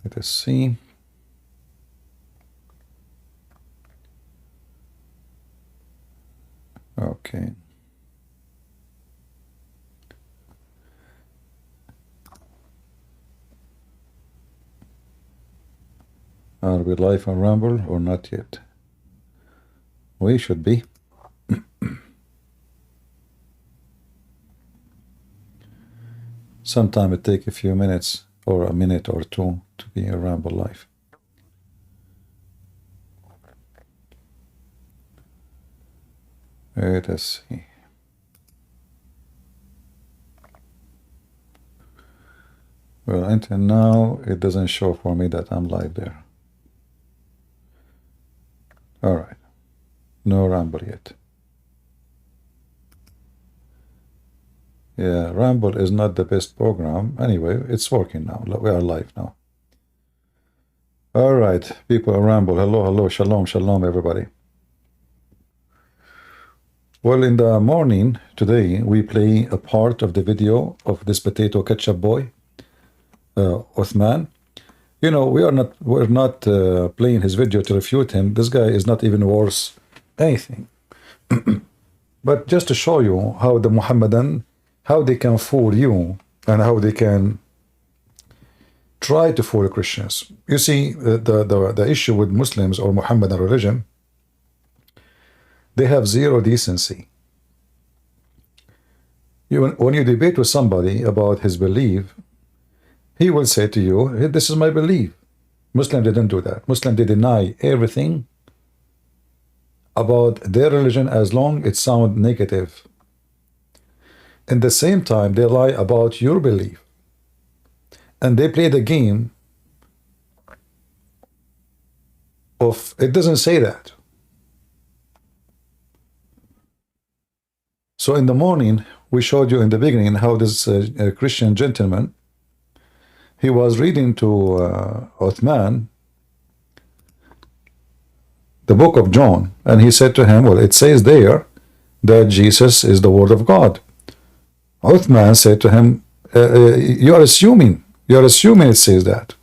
Let us see. Okay. Are we live on Rumble or not yet? We should be. Sometime it take a few minutes or a minute or two to be a Rumble live. Let us see. Well, until now it doesn't show for me that I'm live there. All right, no Rumble yet. Yeah, Rumble is not the best program. Anyway, it's working now. We are live now. All right, people of Rumble, hello, hello, shalom, shalom, everybody. Well, in the morning today, we play a part of the video of this potato ketchup boy, Uthman. You know, we're not playing his video to refute him. This guy is not even worth anything. But just to show you how the Muhammadan, how they can fool you and how they can try to fool Christians. You see, the issue with Muslims or Muhammadan religion, they have zero decency. When you debate with somebody about his belief, he will say to you, hey, this is my belief. Muslim didn't do that. Muslim, they deny everything about their religion as long it sounds negative. In the same time, they lie about your belief. And they play the game of, it doesn't say that. So in the morning, we showed you in the beginning how this Christian gentleman, he was reading to Uthman the book of John, and he said to him, well, it says there that Jesus is the word of God. Uthman said to him, you are assuming it says that.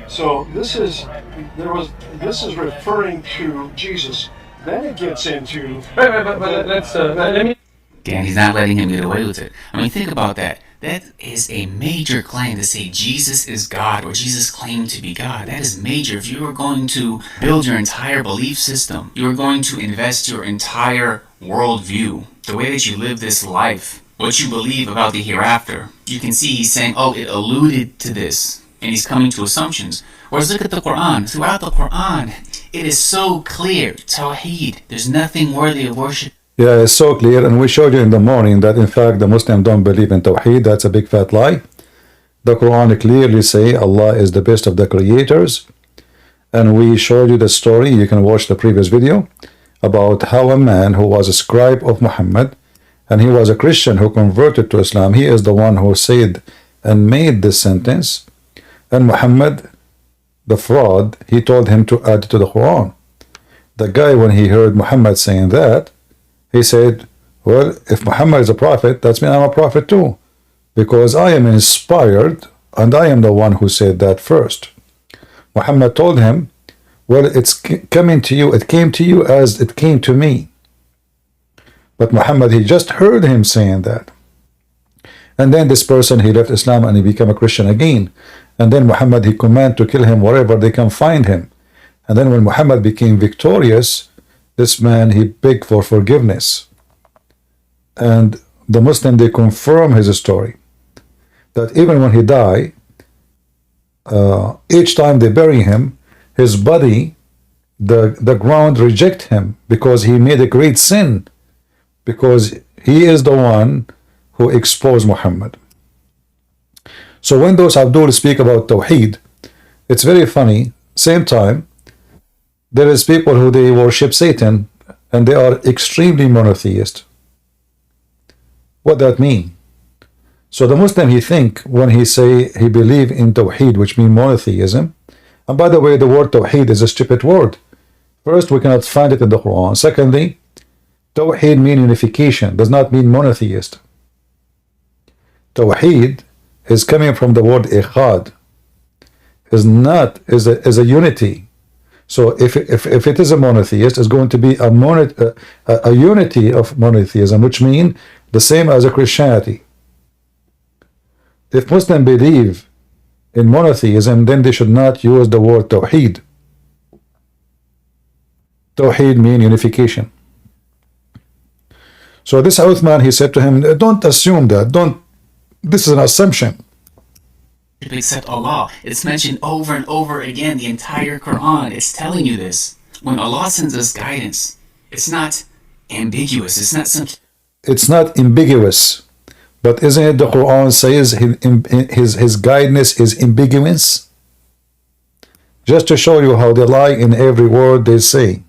So this is referring to Jesus. Then it gets into but let me. Again, he's not letting him get away with it. I mean, think about that. That is a major claim to say Jesus is God or Jesus claimed to be God. That is major. If you are going to build your entire belief system, you are going to invest your entire worldview, the way that you live this life, what you believe about the hereafter. You can see he's saying, oh, it alluded to this, and he's coming to assumptions. Whereas look at the Quran. Throughout the Quran, it is so clear. Tawheed. There's nothing worthy of worship. Yeah, it's so clear, and we showed you in the morning that in fact the Muslims don't believe in Tawheed. That's a big fat lie. The Quran clearly say Allah is the best of the creators, and we showed you the story. You can watch the previous video about how a man who was a scribe of Muhammad, and he was a Christian who converted to Islam. He is the one who said and made this sentence, and Muhammad, the fraud, he told him to add to the Quran. The guy, when he heard Muhammad saying that, he said, well, if Muhammad is a prophet, that means I'm a prophet too, because I am inspired and I am the one who said that first. Muhammad told him, well, it's coming to you, it came to you as it came to me. But Muhammad, he just heard him saying that. And then this person, he left Islam and he became a Christian again. And then Muhammad, he commanded to kill him wherever they can find him. And then when Muhammad became victorious, this man, he begged for forgiveness. And the Muslim, they confirm his story. That even when he died, each time they bury him, his body, the ground reject him because he made a great sin. Because he is the one who exposed Muhammad. So when those Abdul speak about Tawheed, it's very funny. Same time, there is people who they worship Satan and they are extremely monotheist. What that mean? So the Muslim, he think when he say he believe in Tawheed, which mean monotheism, and by the way, the word Tawheed is a stupid word. First, we cannot find it in the Quran. Secondly, Tawheed mean unification, does not mean monotheist. Tawheed is coming from the word echad, is a unity. So if it is a monotheist, it's going to be a unity of monotheism, which means the same as a Christianity. If Muslims believe in monotheism, then they should not use the word Tawheed. Tawheed means unification. So this Uthman, he said to him, don't assume that. This is an assumption. Except Allah. It's mentioned over and over again, the entire Quran. It's telling you this. When Allah sends us guidance, it's not ambiguous. It's not something. It's not ambiguous. But isn't it the Quran says his guidance is ambiguous? Just to show you how they lie in every word they say.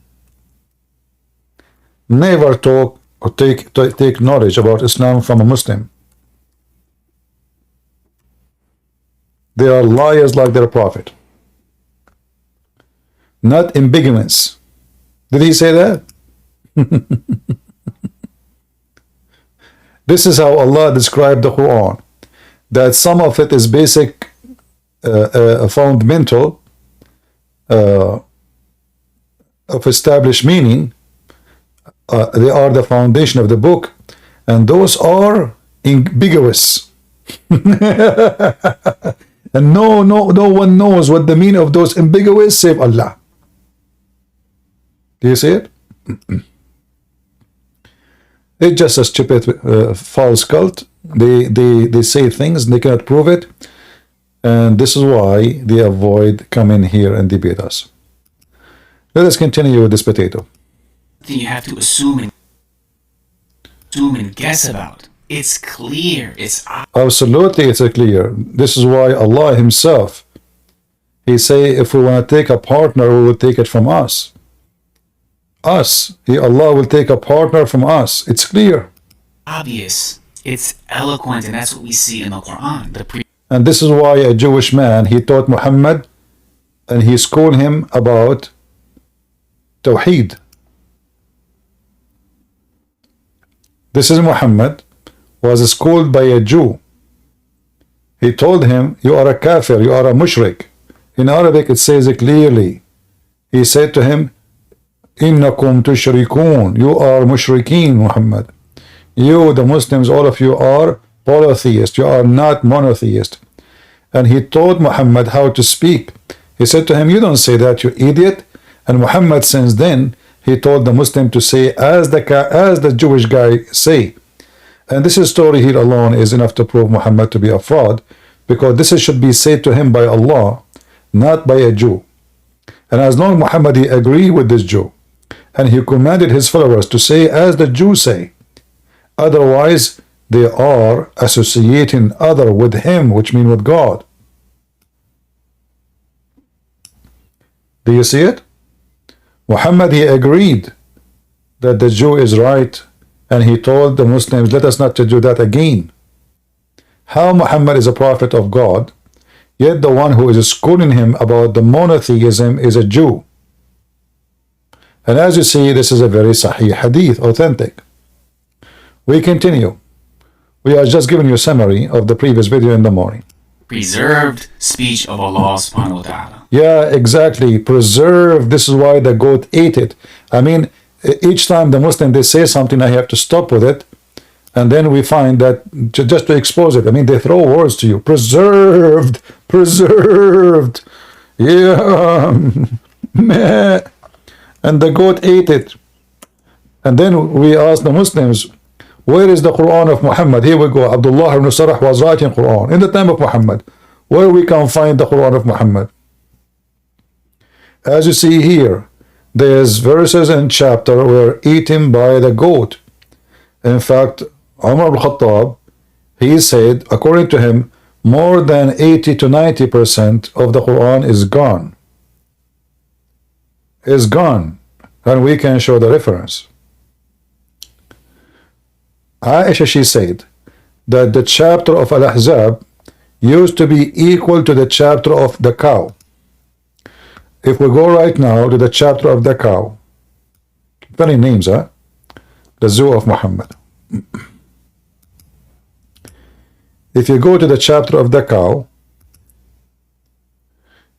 Never talk or take knowledge about Islam from a Muslim. They are liars like their prophet. Not ambiguous. Did he say that? This is how Allah described the Quran. That some of it is basic, fundamental, of established meaning. They are the foundation of the book. And those are ambiguous. And no one knows what the meaning of those ambiguous save Allah. Do you see it? It's just a stupid false cult. They say things, they cannot prove it. And this is why they avoid coming here and debate us. Let us continue with this potato. You have to assume and guess about. It's clear. It's absolutely, it's clear. This is why Allah Himself, He say, if we want to take a partner, we will take it from us. Allah will take a partner from us. It's clear. Obvious. It's eloquent, and that's what we see in the Quran. And this is why a Jewish man, he taught Muhammad, and he schooled him about Tawheed. This is Muhammad, was schooled by a Jew. He told him, you are a kafir, you are a mushrik. In Arabic it says it clearly. He said to him, Innakum tushrikun, you are mushrikeen, Muhammad. You, the Muslims, all of you are polytheist, you are not monotheist. And he taught Muhammad how to speak. He said to him, you don't say that, you idiot. And Muhammad, since then, he told the Muslim to say as the Jewish guy say. And this story here alone is enough to prove Muhammad to be a fraud, because this should be said to him by Allah, not by a Jew. And as long as Muhammad he agreed with this Jew, and he commanded his followers to say as the Jews say, otherwise they are associating other with him, which means with God. Do you see it? Muhammad he agreed that the Jew is right, and he told the Muslims, let us not to do that again. How Muhammad is a prophet of God, yet the one who is schooling him about the monotheism is a Jew. And as you see, this is a very sahih hadith, authentic. We continue. We are just giving you a summary of the previous video in the morning. Preserved speech of Allah subhanahu wa ta'ala. Yeah, exactly. Preserved. This is why the goat ate it. I mean, each time the Muslim, they say something, I have to stop with it. And then we find that just to expose it, I mean, they throw words to you. Preserved. Preserved. Yeah. Meh. And the goat ate it. And then we ask the Muslims, where is the Quran of Muhammad? Here we go. Abdullah ibn Sarah was writing Quran in the time of Muhammad. Where we can find the Quran of Muhammad? As you see here, there's verses and chapter were eaten by the goat. In fact, Umar al-Khattab, he said, according to him, more than 80 to 90% of the Quran is gone. Is gone. And we can show the reference. Aisha, she said that the chapter of Al-Ahzab used to be equal to the chapter of the cow. If we go right now to the chapter of the cow, funny names, huh? The zoo of Muhammad. if you go to the chapter of the cow,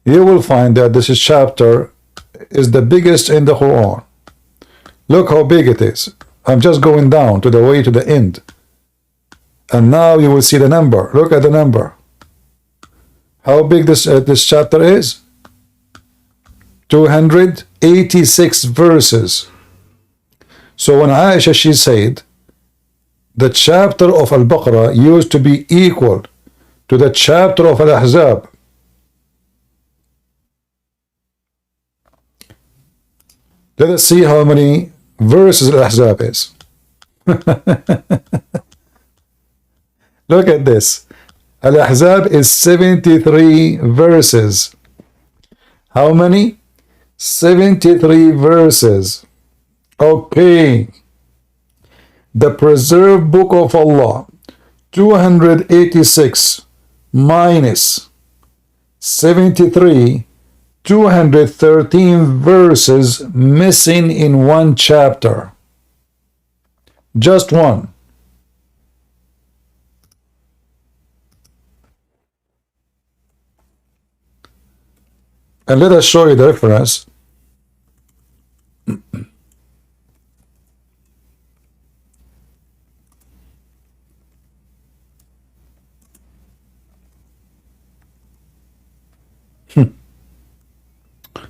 you will find that this chapter is the biggest in the Quran. Look how big it is. I'm just going down to the way to the end. And now you will see the number. Look at the number. How big this chapter is? 286 verses. So when Aisha, she said, the chapter of Al-Baqarah used to be equal to the chapter of Al-Ahzab. Let us see how many verses Al-Ahzab is. Look at this. Al-Ahzab is 73 verses. How many? 73 verses. Okay. The preserved book of Allah, 286 minus 73, 213 verses missing in one chapter. Just one. And let us show you the reference.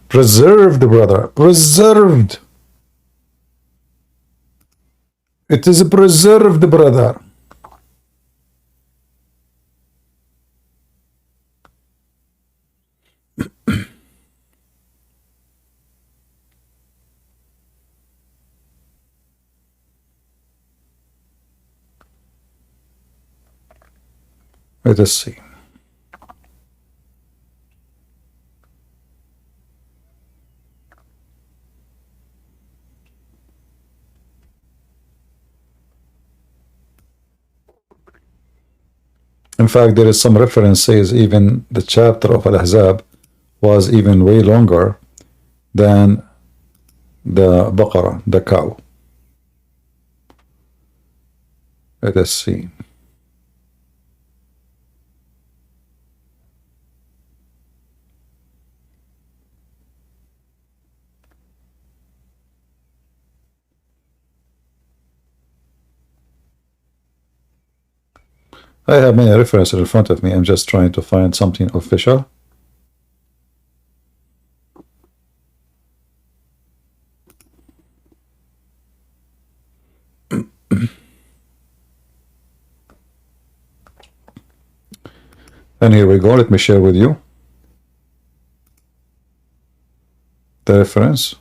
Preserved, brother. Preserved. It is preserved, brother. Let us see. In fact, there is some reference says even the chapter of Al-Ahzab was even way longer than the Baqarah, the cow. Let us see. I have many references in front of me. I'm just trying to find something official. And here we go. Let me share with you the reference.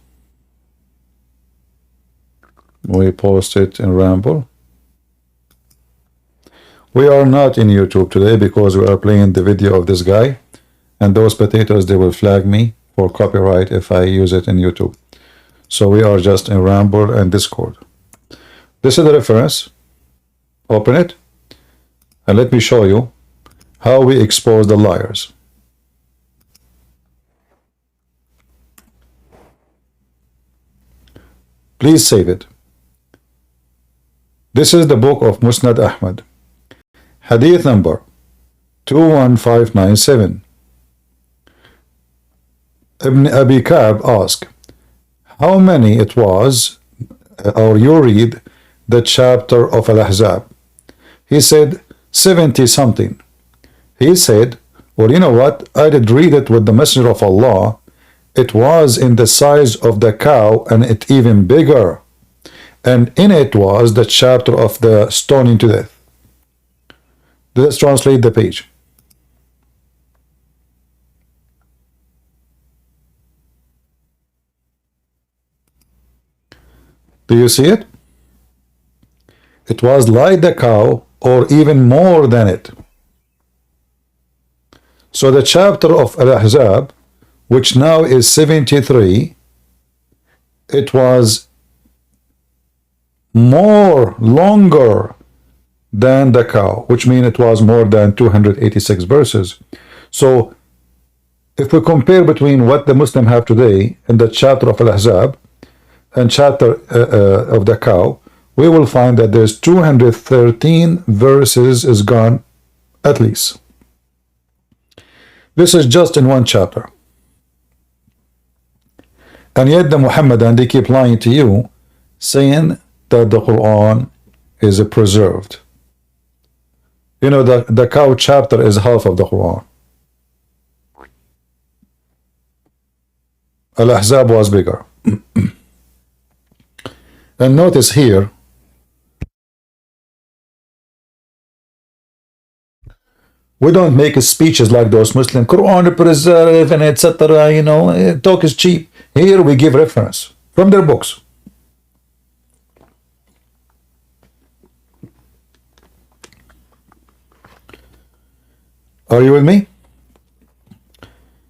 We post it in Ramble. We are not in YouTube today because we are playing the video of this guy, and those potatoes, they will flag me for copyright if I use it in YouTube. So we are just in Ramble and Discord. This is the reference. Open it and let me show you how we expose the liars. Please save it. This is the book of Musnad Ahmad. Hadith number 21597. Ibn Abi Ka'b asked, how many it was, or you read the chapter of Al-Ahzab? He said, 70 something. He said, well, you know what? I did read it with the Messenger of Allah. It was in the size of the cow and it even bigger. And in it was the chapter of the stoning to death. Let's translate the page. Do you see it? It was like the cow or even more than it. So the chapter of Al-Ahzab, which now is 73, it was longer than the cow, which means it was more than 286 verses. So if we compare between what the Muslim have today in the chapter of Al-Ahzab and chapter of the cow, we will find that there's 213 verses is gone at least. This is just in one chapter. And yet the Muhammadan, they keep lying to you, saying that the Quran is preserved. You know, the cow chapter is half of the Quran. Al-Ahzab was bigger. And notice here, we don't make speeches like those Muslim Quran preserve and etc. You know, talk is cheap. Here we give reference from their books. Are you with me?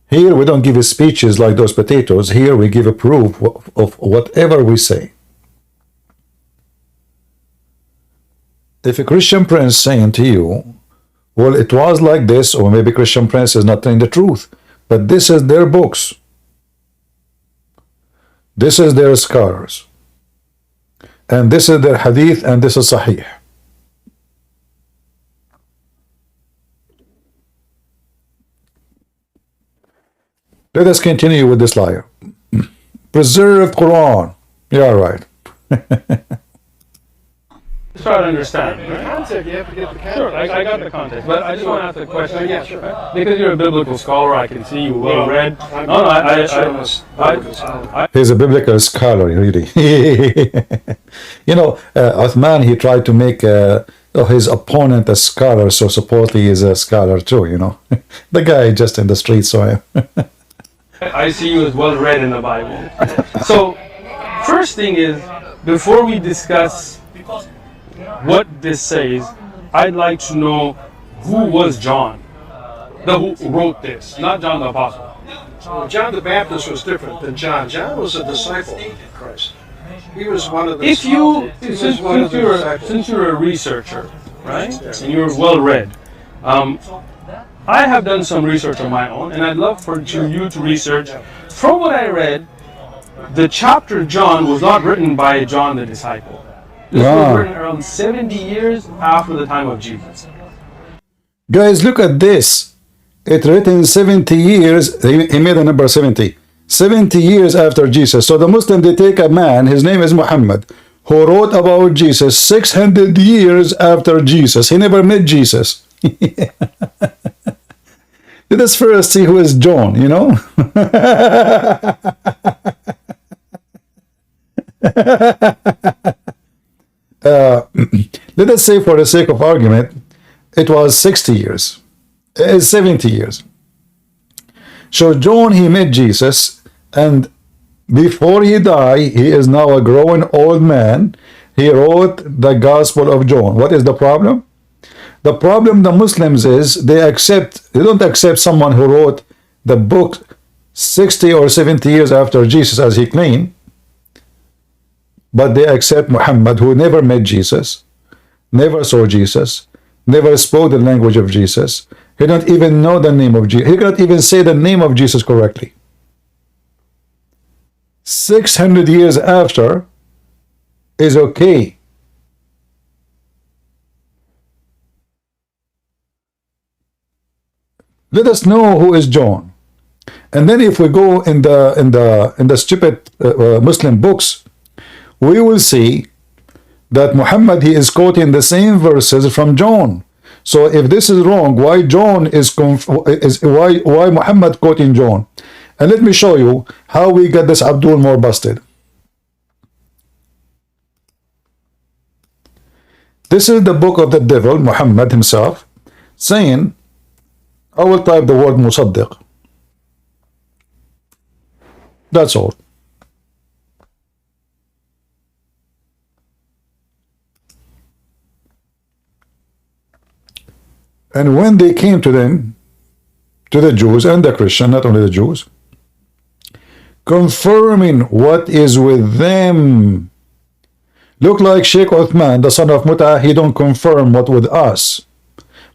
Here we don't give speeches like those potatoes. Here we give a proof of whatever we say. If a Christian prince saying to you, well, it was like this, or maybe Christian prince is not telling the truth, but this is their books. This is their scholars. And this is their hadith, and this is sahih. Let us continue with this liar. Preserved Quran. Yeah, right. Try to understand. The context, you have to get the context. Sure, I got the context, but I just want to ask a question. Yeah, sure. Because you're a biblical scholar, I can see you well read. I'm No, He's a biblical scholar, really. You know, Uthman, he tried to make his opponent a scholar, so supposedly he's a scholar too, you know. The guy just in the street, so I see you as well read in the Bible. So, first thing is, before we discuss what this says, I'd like to know who was John, who wrote this, not John the Apostle. John the Baptist was different than John. John was a disciple of Christ. He was one of the. If you, since you're a researcher, right, and you're well read, I have done some research on my own, and I'd love for you to research. From what I read, the chapter John was not written by John the disciple. This was written around 70 years after the time of Jesus. guys, look at this. It written 70 years. He made the number 70. 70 years after Jesus. So the Muslim, they take a man, his name is Muhammad, who wrote about Jesus 600 years after Jesus. He never met Jesus. Let us first see who is John, you know. Let us say, for the sake of argument, it was 60 years. 70 years. So John, he met Jesus, and before he died, he is now a grown old man. He wrote the Gospel of John. What is the problem? The problem the Muslims is they don't accept someone who wrote the book 60 or 70 years after Jesus, as he claimed, but they accept Muhammad, who never met Jesus, never saw Jesus, never spoke the language of Jesus. He don't even know the name of Jesus. He cannot even say the name of Jesus correctly. 600 years after is okay. Let us know who is John, and then if we go in the stupid Muslim books, we will see that Muhammad, he is quoting the same verses from John. So if this is wrong, why John why Muhammad quoting John? And let me show you how we get this Abdul more busted. This is the book of the devil, Muhammad himself, saying, I will type the word Musaddiq. That's all. And when they came to them, to the Jews and the Christian, not only the Jews, confirming what is with them. Look like Sheikh Uthman, the son of Mut'ah, he don't confirm what with us,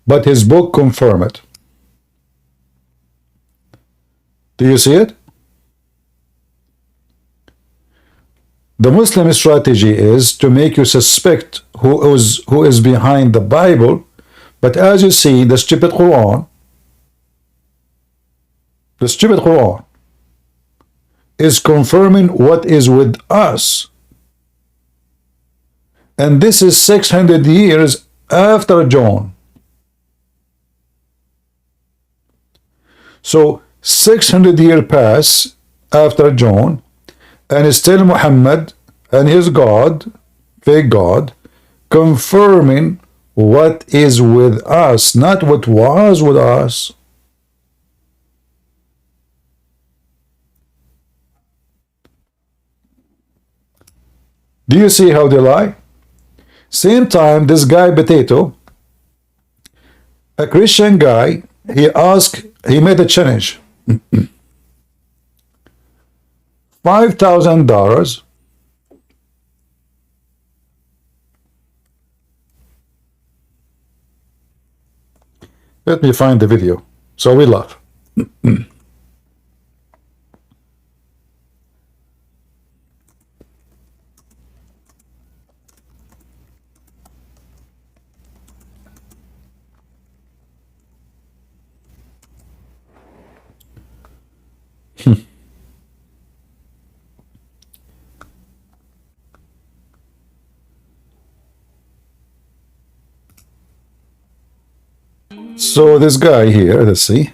but his book confirm it. Do you see it? The Muslim strategy is to make you suspect who is behind the Bible But as you see, the stupid Quran is confirming what is with us. And this is 600 years after John. So 600 years pass after John, and still Muhammad and his God, fake God, confirming what is with us, not what was with us. Do you see how they lie? Same time, this guy Potato, a Christian guy, he made a challenge. $5,000. Let me find the video. So we laugh. So this guy here, let's see.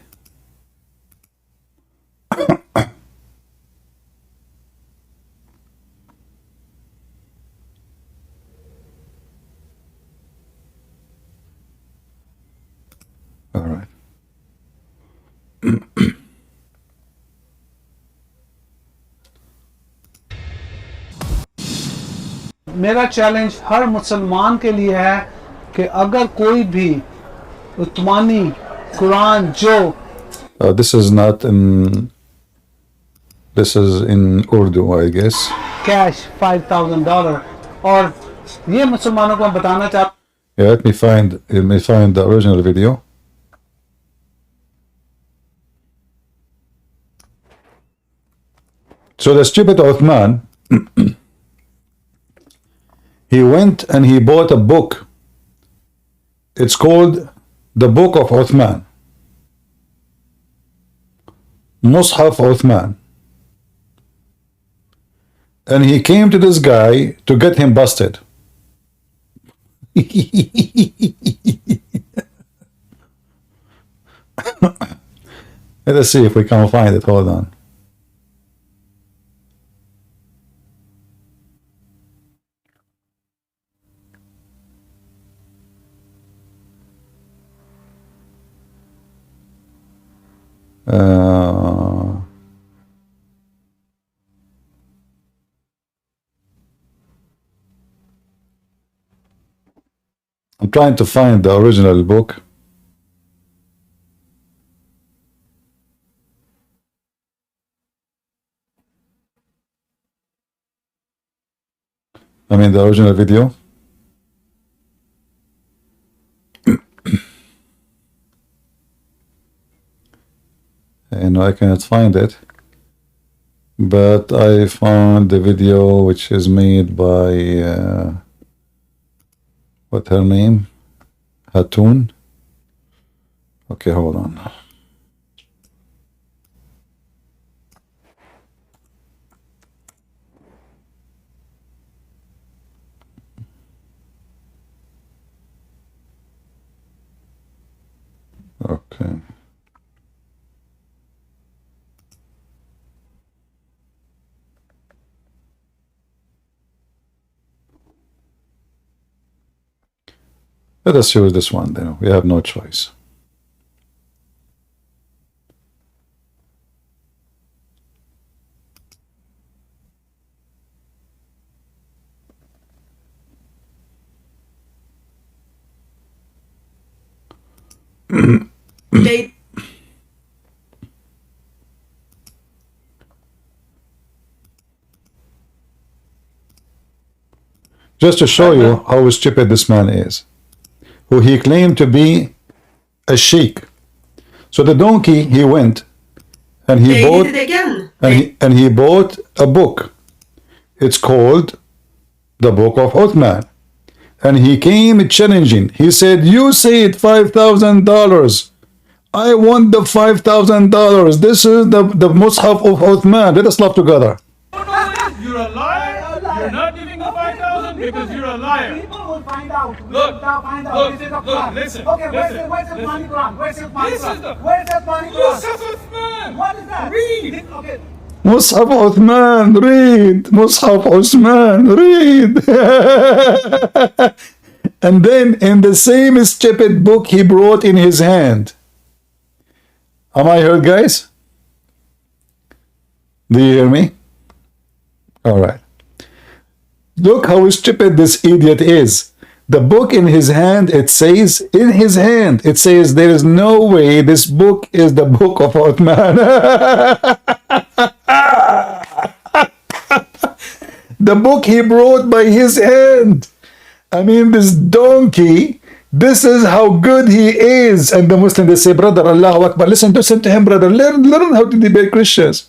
All right. मेरा challenge हर मुसलमान के लिए है कि अगर कोई भी उस्मानी कुरान जो this is not in, this is in Urdu, I guess. Cash $5,000 और ये मुसलमानों को हम बताना चाहते Yeah, let me find the original video. So the stupid Uthman, he went and he bought a book. It's called the Book of Uthman, Mus'haf Uthman. And he came to this guy to get him busted. Let us see if we can find it. Hold on. I'm trying to find the original book. I mean the original video. And I cannot find it, but I found the video which is made by what's her name? Hatun. Okay, hold on. Okay. Let us use this one then. We have no choice. Just to show you how stupid this man is, who he claimed to be a sheik. So the donkey, he went and he bought did it again. and he bought a book. It's called the Book of Uthman, and he came challenging. He said, you said $5,000. I want the $5,000. This is the Mus'haf of Uthman. Let us laugh together. You're a liar. You're not giving the 5,000 because you're a liar. People will find out. Look, This is the Quran. listen. Okay, where's listen, the money Quran? Where's the money This is Quran? the- Where's the money Quran? Mus'haf Uthman. What is that? Read. Okay. Mus'haf Uthman, read. Mus'haf Uthman, read. And then in the same stupid book he brought in his hand. Am I heard, guys? Do you hear me? All right. Look how stupid this idiot is. The book in his hand, it says, in his hand, it says, there is no way this book is the book of Uthman. The book he brought by his hand. I mean, this donkey, this is how good he is. And the Muslims, they say, brother, Allahu Akbar. Listen to him, brother. Learn how to debate Christians.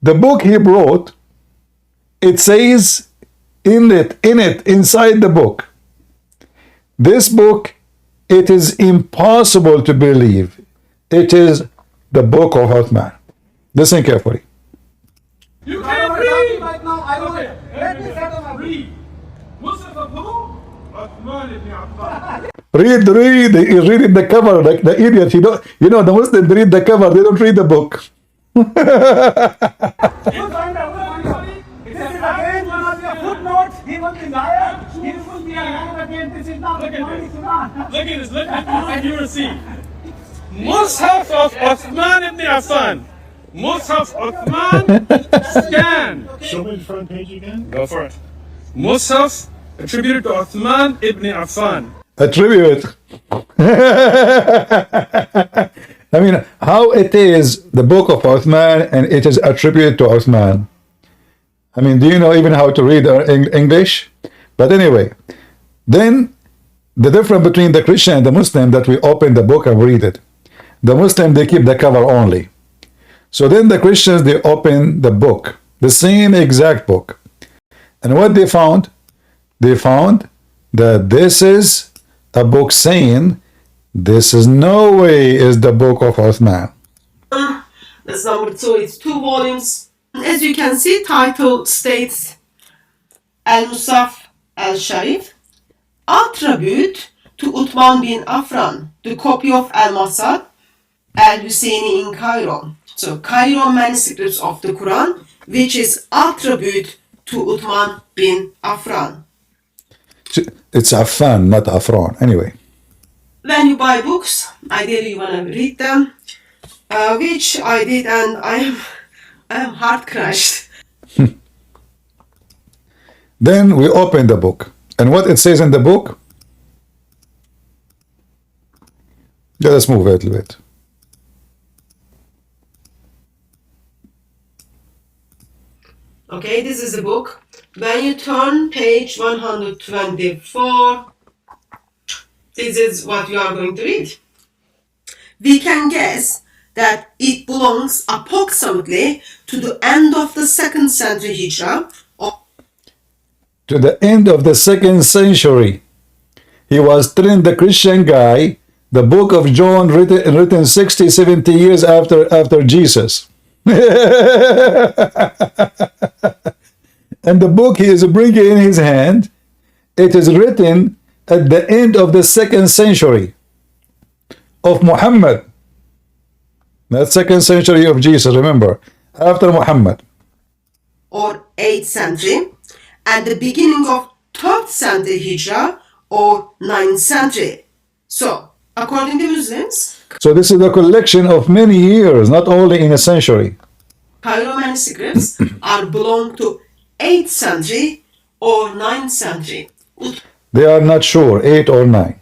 The book he brought, it says inside the book, this book, it is impossible to believe. It is the book of Uthman. Listen carefully. You I can't don't read. right now. I don't. Okay, Let me settle my read. Mus'haf of who? Uthman ibn Affan. Read. He's reading the cover like the idiot. The Muslims read the cover. They don't read the book. We'll find out. This is again one of your footnotes. He will be liar. He will be a liar again. This is not the money Quran. Look at this. Look at the you will see. Mus'haf of Uthman ibn Affan. Mus'haf Uthman scan. Show me the front page again. Go for it. Mus'haf attributed to Uthman ibn Affan. Attribute. I mean, how it is the book of Uthman and it is attributed to Uthman. I mean, do you know even how to read English? But anyway, then the difference between the Christian and the Muslim, that we open the book and read it. The Muslim, they keep the cover only. So then the Christians, they open the book, the same exact book. And what they found? They found that this is a book saying, this is no way is the book of Uthman. That's number 2. It's 2 volumes. As you can see, title states Al-Musaf Al-Sharif, attribute to Uthman bin Affan, the copy of Al-Masad Al-Husseini in Cairo. So Cairo manuscripts of the Quran, which is attribute to Uthman bin Affan. It's Affan, not Afran. Anyway. When you buy books, ideally you want to read them, which I did, and I am heart crushed. Then we open the book. And what it says in the book? Let us move a little bit. Okay, this is the book. When you turn page 124, this is what you are going to read. We can guess that it belongs approximately to the end of the 2nd century Hijrah. To the end of the 2nd century. He was telling the Christian guy the book of John written 60, 70 years after Jesus. And the book he is bringing in his hand, it is written at the end of the 2nd century of Muhammad. That 2nd century of Jesus, remember, after Muhammad. Or 8th century, and the beginning of 3rd century Hijrah or 9th century. So, according to Muslims, So this is a collection of many years, not only in a century. Cairo manuscripts are belong to 8th century or 9th century. They are not sure, 8 or 9.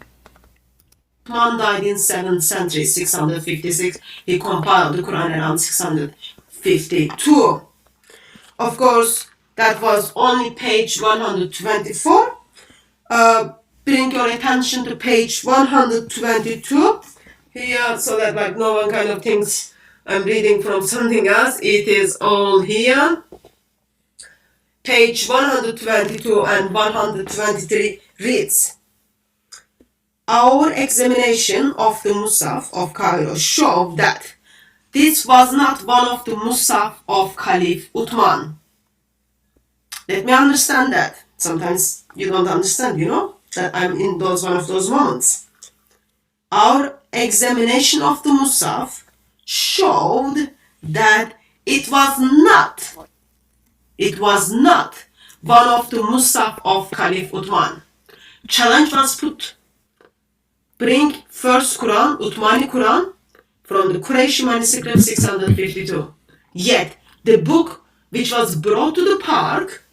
Uthman died in 7th century, 656. He compiled the Quran around 652. Of course, that was only page 124. Bring your attention to page 122 here, so that like no one kind of thinks I'm reading from something else. It is all here. Page 122 and 123, reads, our examination of the Musaf of Cairo showed that this was not one of the Musaf of Caliph Uthman. Let me understand that. Sometimes you don't understand, that I'm in one of those moments. Our examination of the Musaf showed that it was not one of the Musaf of Caliph Uthman. Challenge was put. Bring first Quran, Uthmani Quran, from the Qurayshi manuscript 652. Yet, the book which was brought to the park,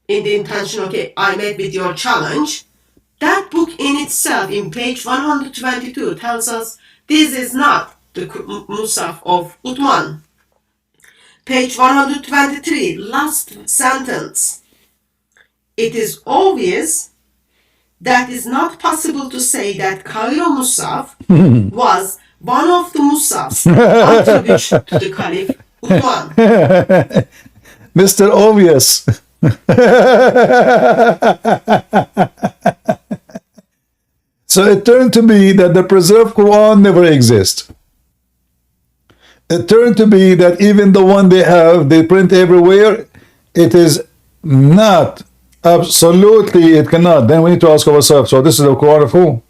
in the intention, okay, I met with your challenge, that book in itself, in page 122, tells us this is not the Musaf of Uthman. Page 123, last sentence. It is obvious that is not possible to say that Cairo Musaf was one of the Musafs attributed to the Caliph Uthman. Mr. Obvious. So it turned to be that the preserved Quran never exists. It turned to be that even the one they print everywhere, it is not. Absolutely, it cannot. Then we need to ask ourselves, so this is the Quran of who?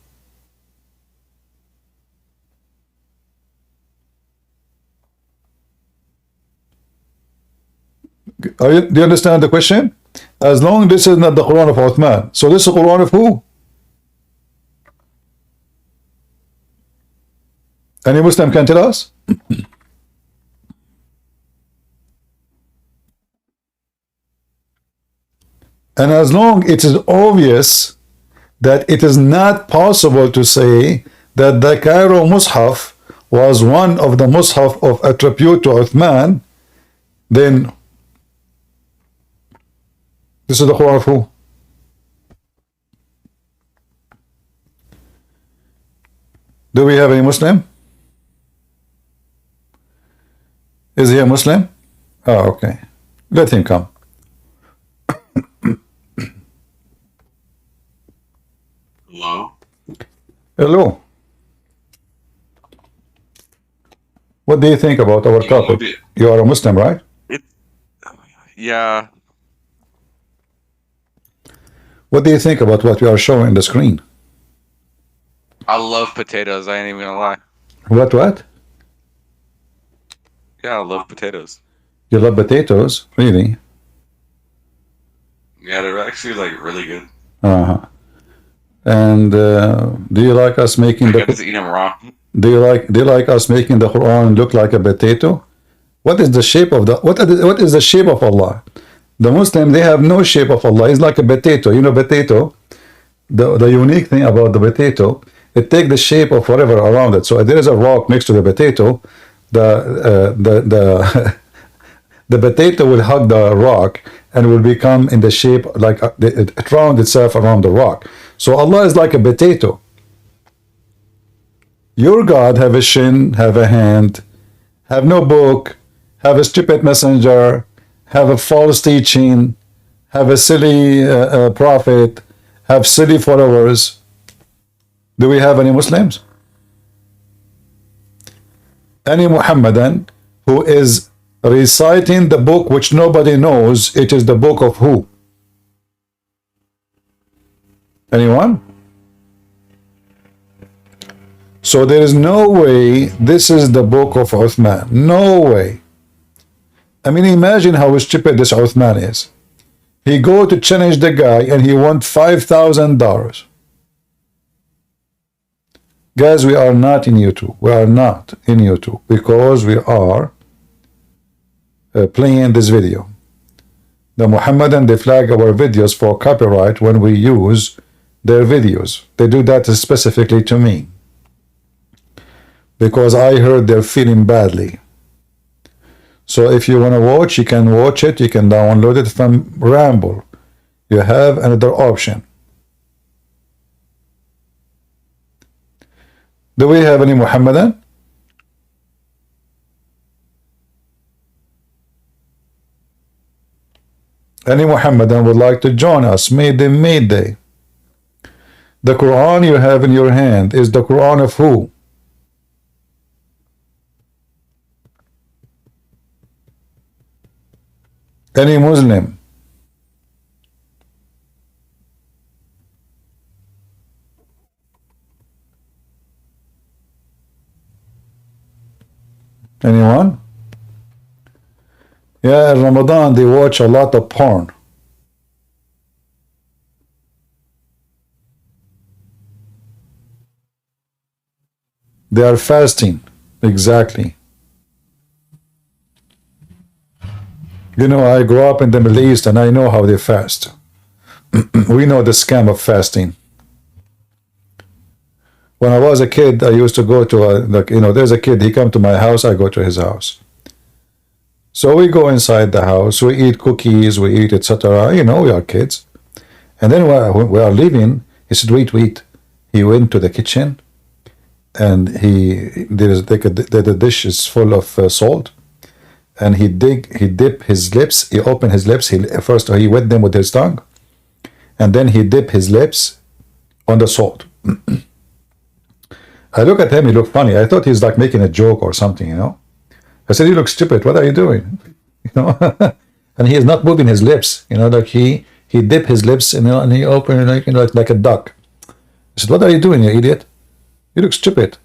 Do you understand the question? As long as this is not the Quran of Uthman, so this is the Quran of who? Any Muslim can tell us? And as long it is obvious that it is not possible to say that the Cairo Mus'haf was one of the Mus'haf of attribute to Uthman, then this is the Quran of who? Do we have any Muslim? Is he a Muslim? Oh, okay. Let him come. Hello? Hello. What do you think about our topic? You are a Muslim, right? Yeah. What do you think about what we are showing on the screen? I love potatoes. I ain't even gonna lie. What? Yeah, I love potatoes. You love potatoes? Really? Yeah, they're actually like really good. Uh-huh. And do you like us making I just eat them raw. do you like us making the Quran look like a potato? What is the shape of what is the shape of Allah? The Muslim, they have no shape of Allah. It's like a potato. You know, potato. The unique thing about the potato, it takes the shape of whatever around it. So if there is a rock next to the potato, the potato will hug the rock and will become in the shape like it round itself around the rock. So Allah is like a potato. Your God have a shin, have a hand, have no book, have a stupid messenger, have a false teaching, have a silly prophet, have silly followers. Do we have any Muslims? Any Muhammadan who is reciting the book which nobody knows, it is the book of who? Anyone? So there is no way this is the book of Uthman. No way. I mean, imagine how stupid this Uthman is. He go to challenge the guy and he want $5,000. Guys, we are not in YouTube. We are not in YouTube because we are playing this video. The Muhammadan, they flag our videos for copyright when we use their videos. They do that specifically to me because I heard they're feeling badly. So if you want to watch, you can watch it. You can download it from Ramble. You have another option. Do we have any Muhammadan? Any Muhammadan would like to join us? Mayday. The Quran you have in your hand is the Quran of who? Any Muslim? Anyone? Yeah, in Ramadan they watch a lot of porn. They are fasting. Exactly. You know, I grew up in the Middle East and I know how they fast. We know the scam of fasting. When I was a kid, I used to go to there's a kid, he come to my house, I go to his house. So we go inside the house, we eat cookies, we eat etc. You know, we are kids. And then when we are leaving, he said, wait. He went to the kitchen and the dish is full of salt. And he dip his lips, he opened his lips, first he wet them with his tongue. And then he dip his lips on the salt. I look at him, he looked funny. I thought he's like making a joke or something, you know. I said, you look stupid, what are you doing? You know, and he is not moving his lips, you know, like he dip his lips, you know, and he opened like a duck. I said, what are you doing, you idiot? You look stupid.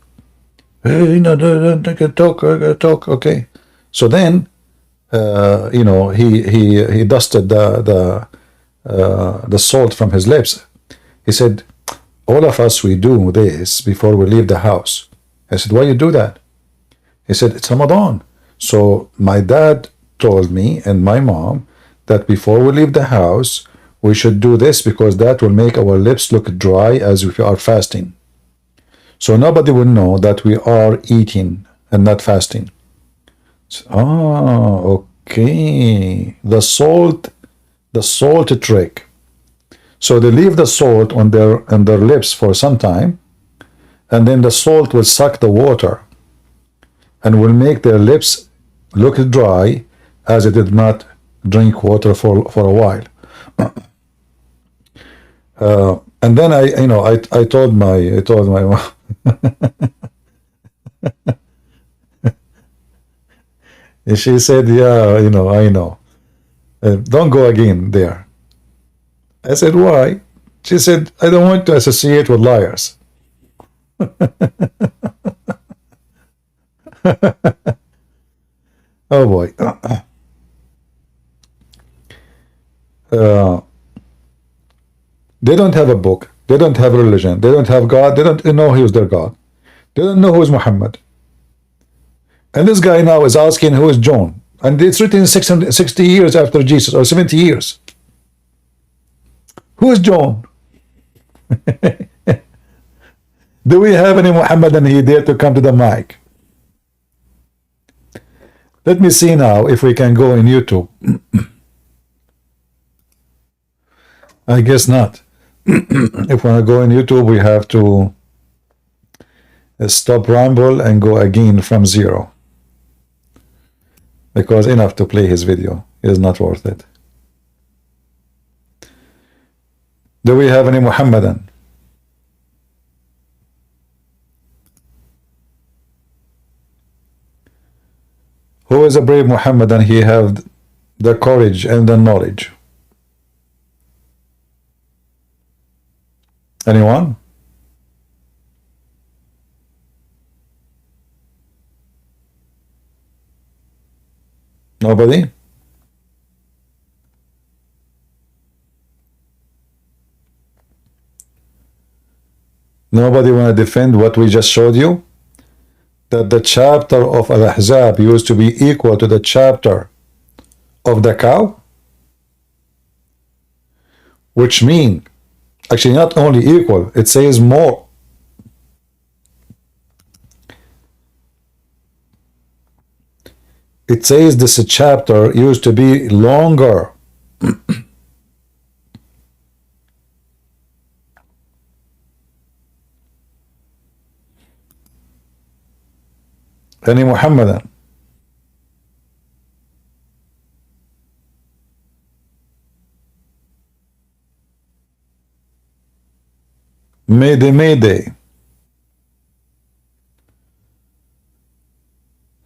Hey, you know, don't talk, okay. So then, you know, he dusted the salt from his lips. He said, all of us, we do this before we leave the house. I said, why you do that? He said, it's Ramadan. So my dad told me and my mom that before we leave the house, we should do this because that will make our lips look dry as if we are fasting. So nobody will know that we are eating and not fasting. Oh, okay. The salt trick. So they leave the salt on their lips for some time, and then the salt will suck the water and will make their lips look dry as it did not drink water for a while. And then I told my mom. And she said, yeah, you know, I know. Don't go again there. I said, why? She said, I don't want to associate with liars. Oh boy. They don't have a book. They don't have religion. They don't have God. They don't know who is their God. They don't know who is Muhammad. And this guy now is asking who is John. And it's written 660 years after Jesus, or 70 years. Who is John? Do we have any Muhammadan here dare to come to the mic? Let me see now if we can go in YouTube. I guess not. If we want to go in YouTube, we have to stop Rumble and go again from zero. Because enough to play his video is not worth it. Do we have any Muhammadan? Who is a brave Muhammadan? He have the courage and the knowledge. Anyone? Nobody? Nobody want to defend what we just showed you? That the chapter of Al-Ahzab used to be equal to the chapter of the cow? Which mean, actually not only equal, it says more. It says this chapter used to be longer. Any Muhammadan? Mayday, mayday.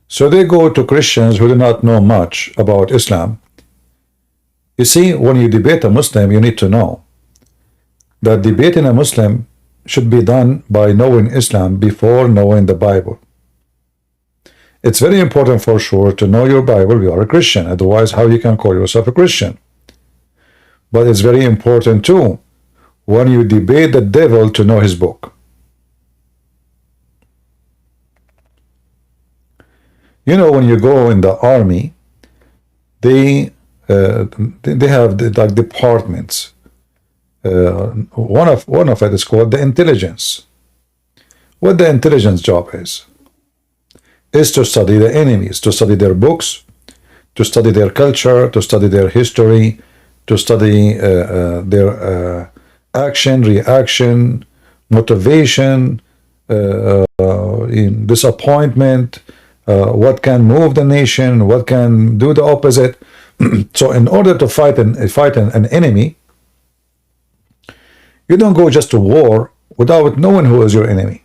So they go to Christians who do not know much about Islam. You see, when you debate a Muslim, you need to know that debating a Muslim should be done by knowing Islam before knowing the Bible. It's very important for sure to know your Bible. You are a Christian. Otherwise, how you can call yourself a Christian? But it's very important too, when you debate the devil, to know his book. You know, when you go in the army, they have like departments. One of it is called the intelligence. What the intelligence job is to study the enemies, to study their books, to study their culture, to study their history, to study their action, reaction, motivation, disappointment, what can move the nation, what can do the opposite. So in order to fight an enemy, you don't go just to war without knowing who is your enemy.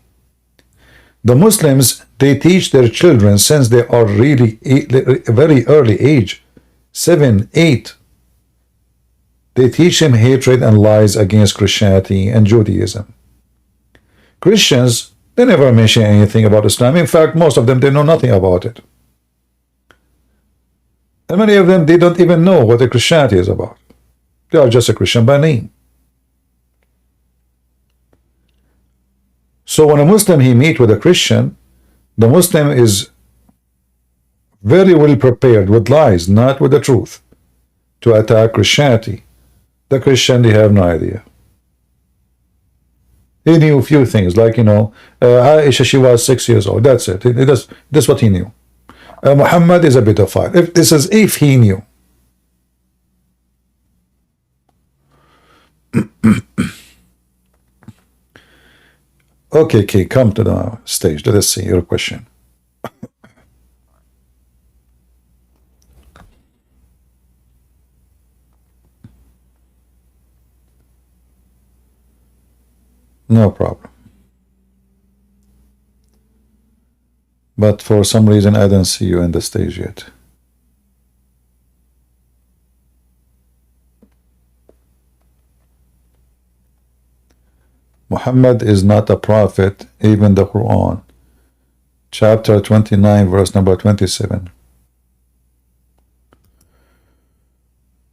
The Muslims, they teach their children since they are really very early age, 7, 8. They teach them hatred and lies against Christianity and Judaism. Christians, they never mention anything about Islam. In fact, most of them, they know nothing about it. And many of them, they don't even know what the Christianity is about. They are just a Christian by name. So when a Muslim, he meet with a Christian, the Muslim is very well prepared with lies, not with the truth, to attack Christianity. The Christian, they have no idea. He knew a few things, like, you know, Aisha, she was 6 years old. That's it. That's what he knew. Muhammad is a pedophile. If he knew. Okay, come to the stage. Let us see your question. No problem. But for some reason, I don't see you in the stage yet. Muhammad is not a prophet, even the Quran. Chapter 29, verse number 27.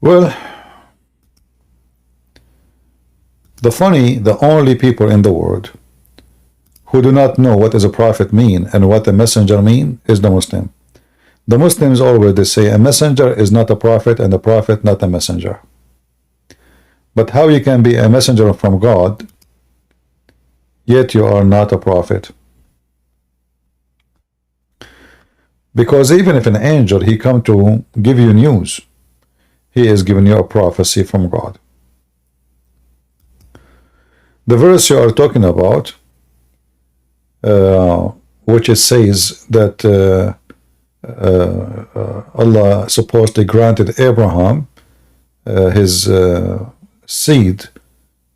Well, the only people in the world who do not know what does a prophet mean and what a messenger mean is the Muslim. The Muslims always they say a messenger is not a prophet and a prophet not a messenger. But how you can be a messenger from God, yet you are not a prophet? Because even if an angel, he come to give you news, he is giving you a prophecy from God. The verse you are talking about, which it says that Allah supposedly granted Abraham his seed,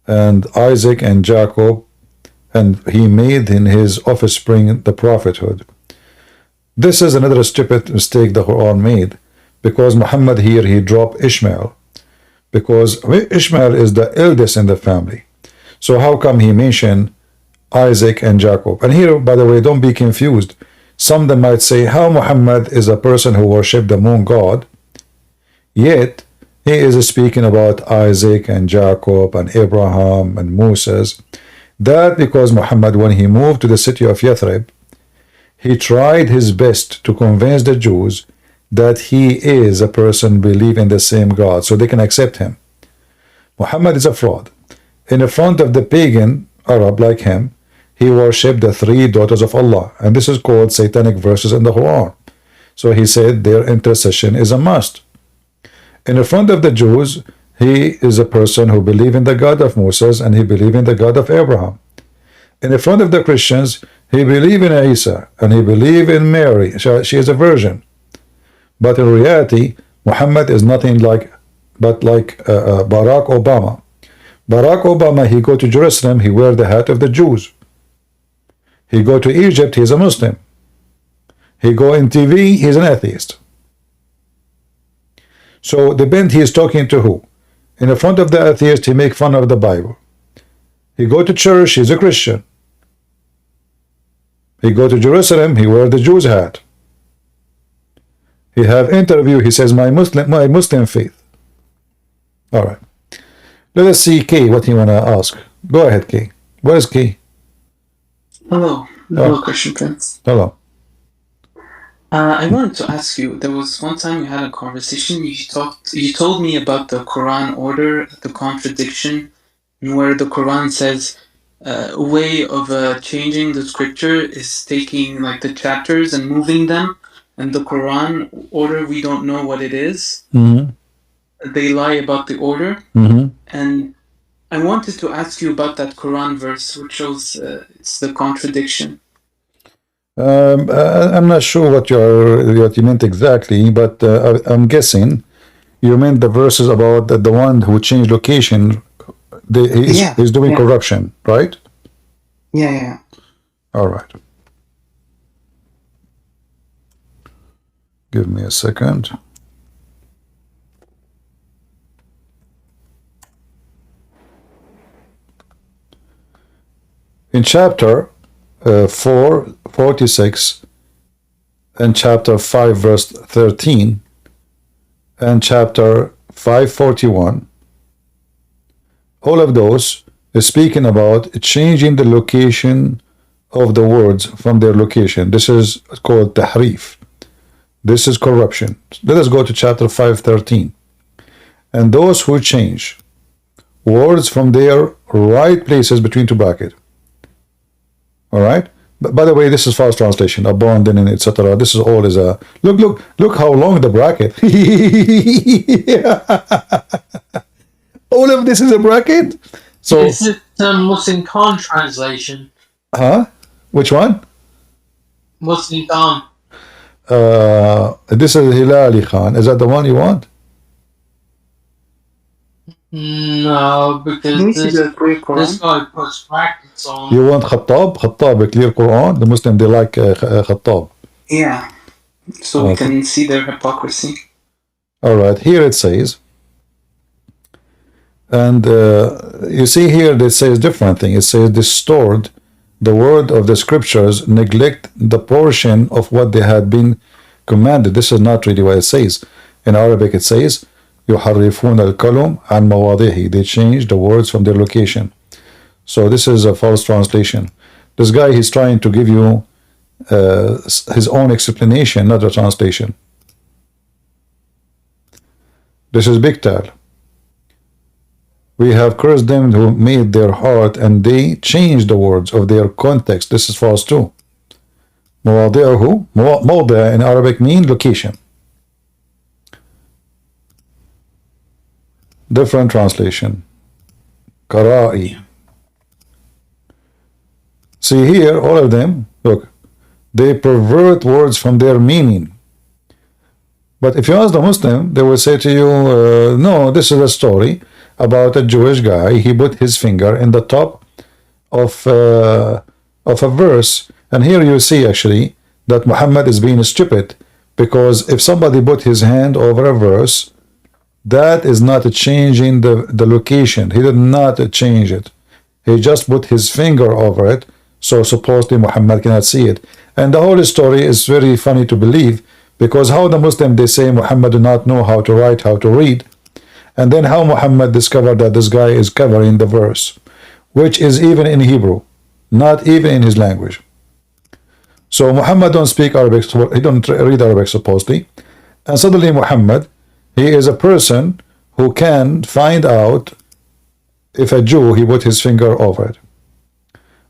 and Isaac and Jacob, and he made in his offspring the prophethood. This is another stupid mistake the Quran made, because Muhammad here, he dropped Ishmael, because Ishmael is the eldest in the family. So how come he mentioned Isaac and Jacob? And here, by the way, don't be confused. Some of them might say, how Muhammad is a person who worshipped the moon god, yet he is speaking about Isaac and Jacob and Abraham and Moses. That because Muhammad, when he moved to the city of Yathrib, he tried his best to convince the Jews that he is a person believing the same God, so they can accept him. Muhammad is a fraud. In front of the pagan Arab like him, he worshipped the 3 daughters of Allah, and this is called satanic verses in the Quran. So he said their intercession is a must. In front of the Jews, he is a person who believes in the God of Moses and he believes in the God of Abraham. In front of the Christians, he believes in Isa and he believes in Mary. She is a virgin. But in reality, Muhammad is nothing like Barack Obama. Barack Obama, he go to Jerusalem, he wear the hat of the Jews. He go to Egypt, he's a Muslim. He go in TV, he's an atheist. So depend he is talking to who. In the front of the atheist, he make fun of the Bible. He go to church, he's a Christian. He go to Jerusalem, he wear the Jews hat. He have interview, he says my Muslim faith. All right. Let us see Kay, what he wanna ask. Go ahead, Kay. Where is Kay? Hello. Hello, Christian Prince. Hello. I wanted to ask you, there was one time we had a conversation, you told me about the Quran order, the contradiction, where the Quran says a way of changing the scripture is taking like the chapters and moving them, and the Quran order, we don't know what it is. They lie about the order. And I wanted to ask you about that Quran verse, which shows it's the contradiction. I'm not sure what you meant exactly, but I'm guessing you meant the verses about the one who changed location. He's doing corruption, right? Yeah. All right. Give me a second. In chapter 4:46 and chapter 5 verse 13 and chapter 5:41, all of those is speaking about changing the location of the words from their location. This is called tahrif. This is corruption. Let us go to chapter 5:13. And those who change words from their right places between two brackets. All right. But by the way, this is false translation, abandon, etc. This is all is a look how long the bracket. All of this is a bracket. So is it Muslim Khan translation? Huh? Which one? Muslim Khan. This is Hilali Khan. Is that the one you want? No, because this guy puts brackets on. You want Khattab? Khattab, a clear Quran. The Muslim, they like Khattab. Yeah. So we can see their hypocrisy. All right. Here it says, and you see here it says different thing. It says distorted the word of the scriptures, neglect the portion of what they had been commanded. This is not really what it says. In Arabic it says يحرفون الكلم عن مواضعه. They change the words from their location. So this is a false translation. This guy, he's trying to give you his own explanation, not a translation. This is big tal. We have cursed them who made their heart and they changed the words of their context. This is false too. مواضعه, موضع in Arabic mean location. Different translation. Qara'i. See here, all of them, look, they pervert words from their meaning. But if you ask the Muslim, they will say to you, no, this is a story about a Jewish guy. He put his finger in the top of a verse. And here you see actually that Muhammad is being stupid, because if somebody put his hand over a verse, that is not changing the location. He did not change it. He just put his finger over it. So supposedly Muhammad cannot see it. And the whole story is very funny to believe, because how the Muslim, they say Muhammad do not know how to write, how to read. And then how Muhammad discovered that this guy is covering the verse, which is even in Hebrew, not even in his language. So Muhammad don't speak Arabic, he don't read Arabic supposedly. And suddenly Muhammad, he is a person who can find out if a Jew, he put his finger over it.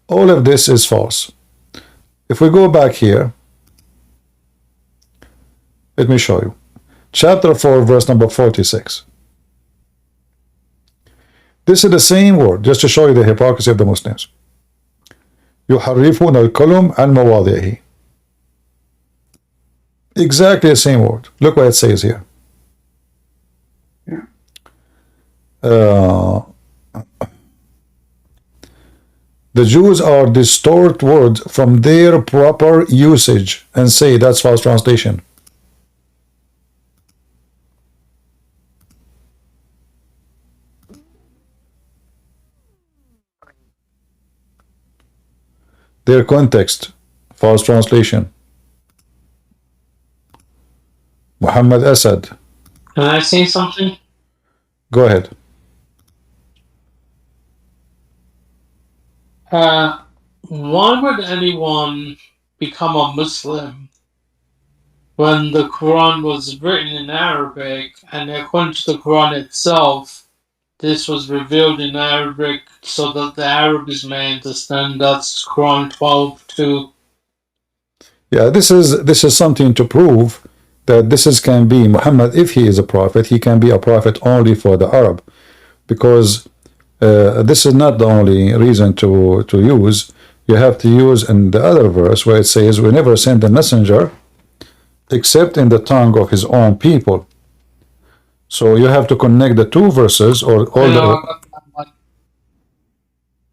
All of this is false. If we go back here, let me show you. Chapter 4, verse number 46. This is the same word, just to show you the hypocrisy of the Muslims. يحرفون الكلم عن مواضعه. Exactly the same word. Look what it says here. The Jews are distort words from their proper usage and say that's false translation. Their context, false translation. Muhammad Asad. Can I say something? Go ahead. Why would anyone become a Muslim when the Quran was written in Arabic, and according to the Quran itself, this was revealed in Arabic so that the Arabs may understand? That's Quran 12:2. Yeah, this is something to prove that can be Muhammad. If he is a prophet, he can be a prophet only for the Arab, because this is not the only reason to use. You have to use in the other verse where it says, "We never send a messenger except in the tongue of his own people." So you have to connect the two verses, or all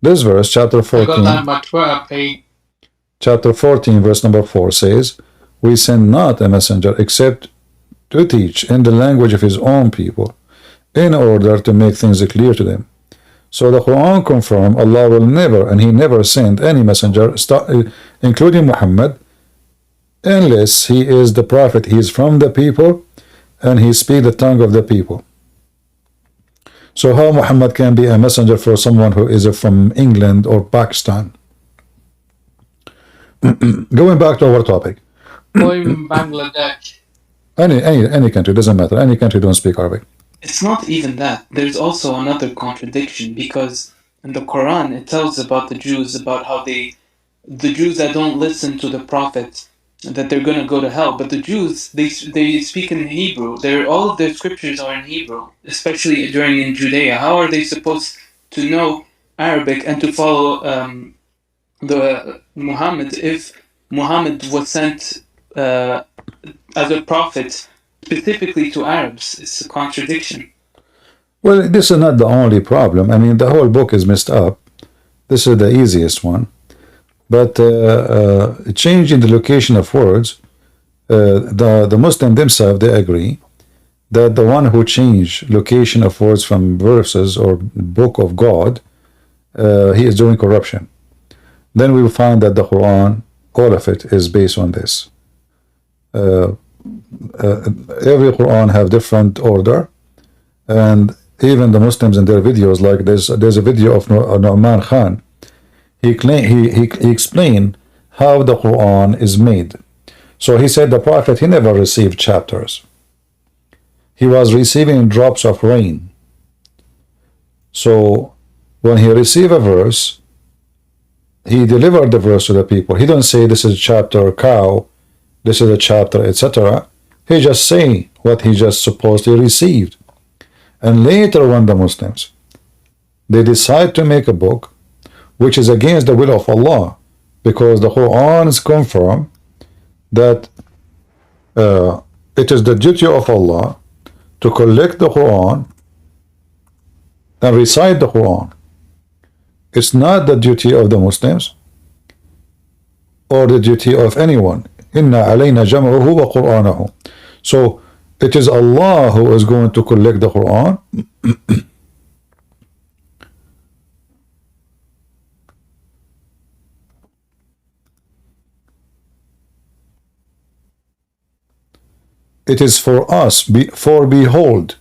this verse, chapter 14. I got that on my Twitter page. Chapter 14, verse number 4 says, "We send not a messenger except to teach in the language of his own people, in order to make things clear to them." So the Quran confirms Allah will never, and He never send any messenger, including Muhammad, unless he is the prophet. He is from the people, and he speaks the tongue of the people. So how Muhammad can be a messenger for someone who is from England or Pakistan? Going back to our topic. Or even Bangladesh. Any country, doesn't matter. Any country don't speak Arabic. It's not even that. There's also another contradiction, because in the Quran it tells about the Jews, about how the Jews that don't listen to the prophet, that they're going to go to hell. But the Jews, they speak in Hebrew. All of their scriptures are in Hebrew, especially in Judea. How are they supposed to know Arabic and to follow the Muhammad if Muhammad was sent as a prophet specifically to Arabs? It's a contradiction. Well, this is not the only problem. I mean, the whole book is messed up. This is the easiest one. But changing the location of words, the Muslim themselves, they agree that the one who changed location of words from verses or book of God, he is doing corruption. Then we will find that the Quran, all of it, is based on this. Every Quran have different order, and even the Muslims in their videos, like there's a video of Uthman Khan. He explained how the Quran is made. So he said the Prophet, he never received chapters. He was receiving drops of rain. So when he received a verse, he delivered the verse to the people. He don't say this is chapter cow, this is a chapter, etc. He just say what he just supposedly received. And later when the Muslims, they decide to make a book which is against the will of Allah, because the Quran is confirmed that it is the duty of Allah to collect the Quran and recite the Quran. It's not the duty of the Muslims or the duty of anyone. Inna alayna jam'uhu wa Qur'anahu. So it is Allah who is going to collect the Quran. It is for us, for behold,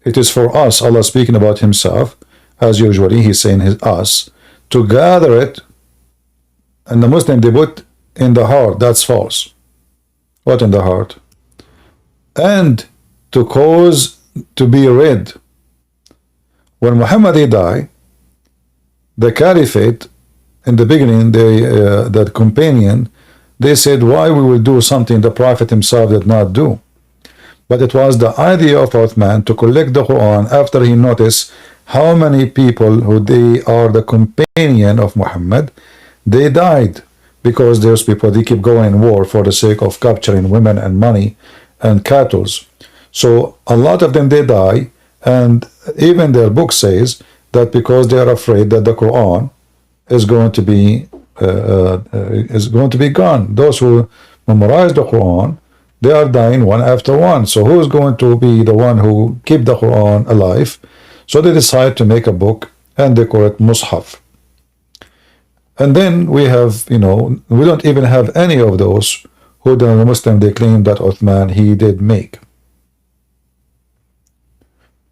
it is for us, Allah speaking about himself, as usually he's saying us, to gather it, and the Muslim, they put in the heart. That's false. What in the heart? And to cause to be read. When Muhammad died, the caliphate, in the beginning, that companion, they said, why we will do something the Prophet himself did not do. But it was the idea of Uthman to collect the Quran after he noticed how many people who they are the companion of Muhammad, they died, because those people, they keep going in war for the sake of capturing women and money and cattle. So a lot of them, they die, and even their book says that because they are afraid that the Quran is going to be gone. Those who memorize the Quran, they are dying one after one. So who is going to be the one who keep the Quran alive? So they decide to make a book and they call it Mus'haf. And then we have, we don't even have any of those who the Muslim they claim that Uthman he did make.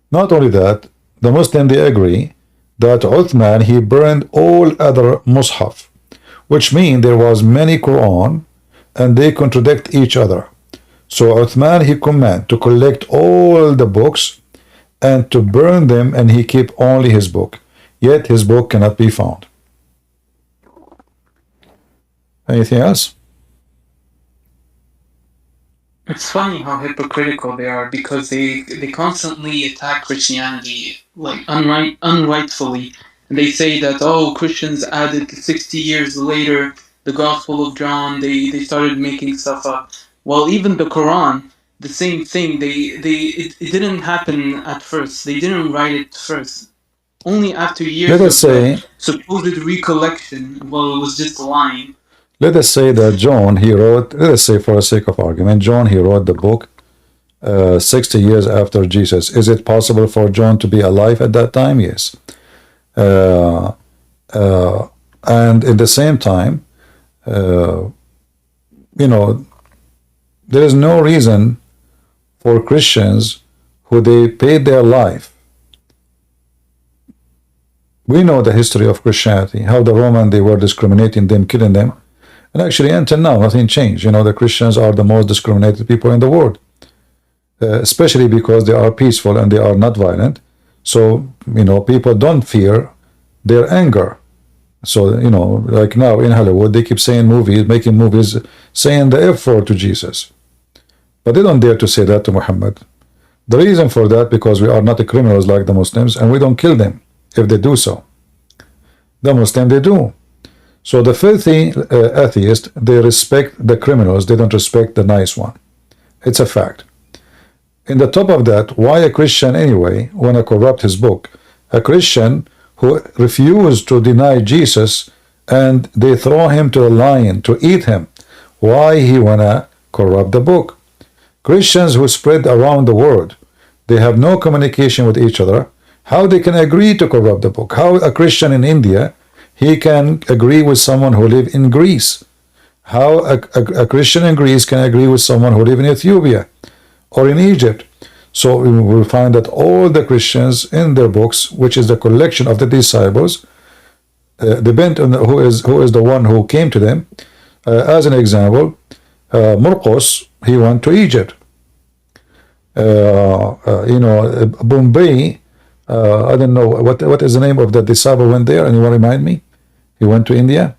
Not only that, the Muslim they agree that Uthman he burned all other Mus'haf, which means there was many Quran and they contradict each other. So Uthman he command to collect all the books and to burn them, and he keep only his book. Yet his book cannot be found. Anything else? It's funny how hypocritical they are, because they constantly attack Christianity like unrightfully. And they say that, oh, Christians added 60 years later the Gospel of John, they started making stuff up. Well, even the Quran, the same thing. It didn't happen at first. They didn't write it first. Only after years Let us say, supposed recollection, well, it was just lying. Let us say that John he wrote. Let us say, for the sake of argument, John he wrote the book 60 years after Jesus. Is it possible for John to be alive at that time? Yes. And at the same time, there is no reason for Christians who they paid their life. We know the history of Christianity, how the Roman they were discriminating them, killing them, and actually until now nothing changed. The Christians are the most discriminated people in the world, especially because they are peaceful and they are not violent. So people don't fear their anger. So like now in Hollywood they keep saying making movies saying the F word to Jesus, but they don't dare to say that to Muhammad. The reason for that, because we are not the criminals like the Muslims, and we don't kill them if they do so. The Muslim they do. So the filthy atheist, they respect the criminals, they don't respect the nice one. It's a fact. In the top of that, why a Christian anyway wanna corrupt his book? A Christian who refused to deny Jesus and they throw him to a lion to eat him. Why he wanna corrupt the book? Christians who spread around the world, they have no communication with each other. How they can agree to corrupt the book? How a Christian in India, he can agree with someone who live in Greece? How a Christian in Greece can agree with someone who live in Ethiopia or in Egypt? So we will find that all the Christians in their books, which is the collection of the disciples, depend on who is the one who came to them. As an example, Marcos, he went to Egypt. Bombay, I don't know what is the name of the disciple went there. Anyone remind me? He went to India.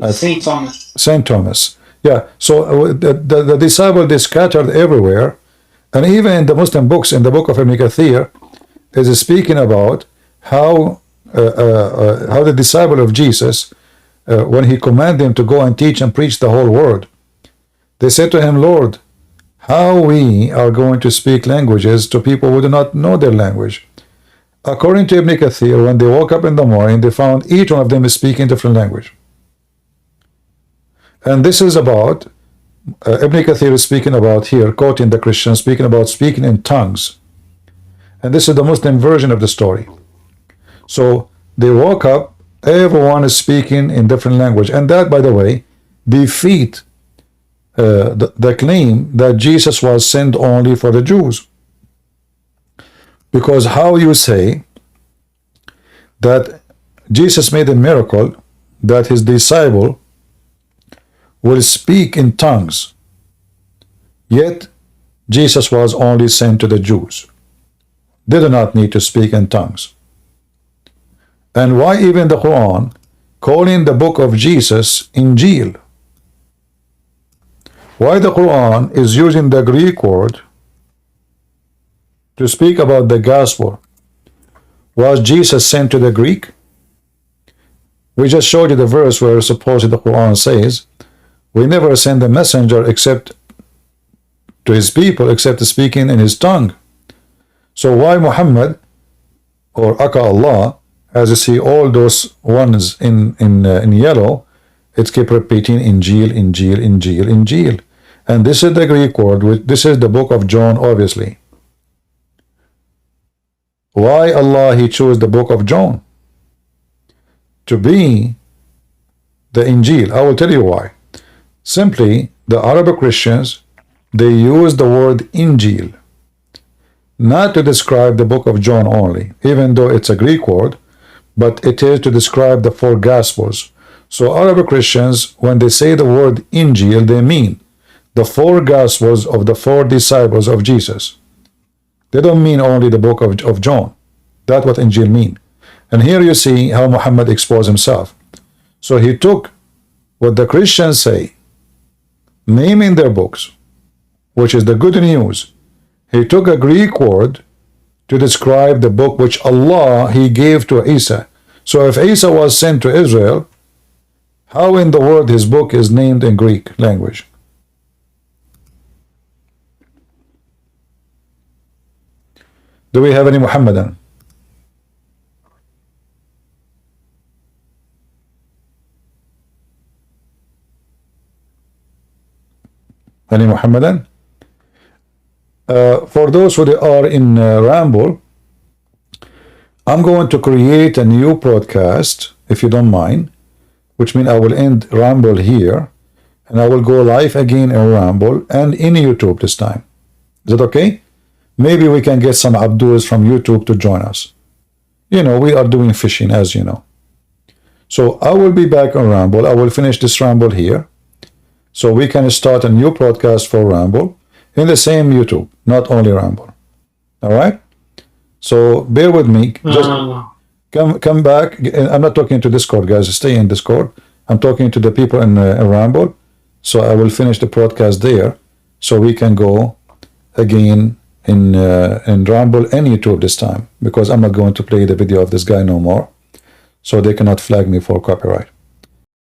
Saint Thomas. Saint Thomas. Yeah. So the disciple they scattered everywhere, and even in the Muslim books, in the book of Ibn Kathir, is speaking about how the disciple of Jesus, when he commanded them to go and teach and preach the whole world, they said to him, Lord, how we are going to speak languages to people who do not know their language? According to Ibn Kathir, when they woke up in the morning, they found each one of them is speaking different language. And this is about, Ibn Kathir is speaking about here, quoting the Christians, speaking about speaking in tongues. And this is the Muslim version of the story. So they woke up, everyone is speaking in different language. And that, by the way, defeat the claim that Jesus was sent only for the Jews. Because how you say that Jesus made a miracle that his disciple will speak in tongues, yet Jesus was only sent to the Jews. They do not need to speak in tongues. And why even the Quran calling the book of Jesus Injil? Why the Quran is using the Greek word to speak about the gospel? Was Jesus sent to the Greek? We just showed you the verse where supposedly the Quran says, we never send a messenger except to his people, except speaking in his tongue. So why Muhammad or Aka Allah As you see, all those ones in yellow, it keep repeating Injil, Injil, Injil, Injil. And this is the Greek word. This is the book of John, obviously. Why Allah He chose the book of John to be the Injil? I will tell you why. Simply, the Arab Christians, they use the word Injil not to describe the book of John only, even though it's a Greek word, but it is to describe the 4 Gospels. So Arab Christians, when they say the word Injil, they mean the 4 Gospels of the 4 disciples of Jesus. They don't mean only the book of John. That's what Injil mean. And here you see how Muhammad exposed himself. So he took what the Christians say, naming their books, which is the good news. He took a Greek word to describe the book which Allah He gave to Isa. So if Isa was sent to Israel, how in the world his book is named in Greek language? Do we have any Muhammadan? Any Muhammadan? For those who are in Ramble, I'm going to create a new broadcast, if you don't mind, which means I will end Ramble here, and I will go live again in Ramble and in YouTube this time. Is that okay? Maybe we can get some Abduls from YouTube to join us. You know, we are doing fishing, as you know. So I will be back on Ramble. I will finish this Ramble here, so we can start a new broadcast for Ramble in the same YouTube, not only Ramble. All right? So bear with me. Just come back. I'm not talking to Discord, guys. Stay in Discord. I'm talking to the people in Ramble. So I will finish the broadcast there, so we can go again in Ramble and YouTube this time, because I'm not going to play the video of this guy no more, so they cannot flag me for copyright.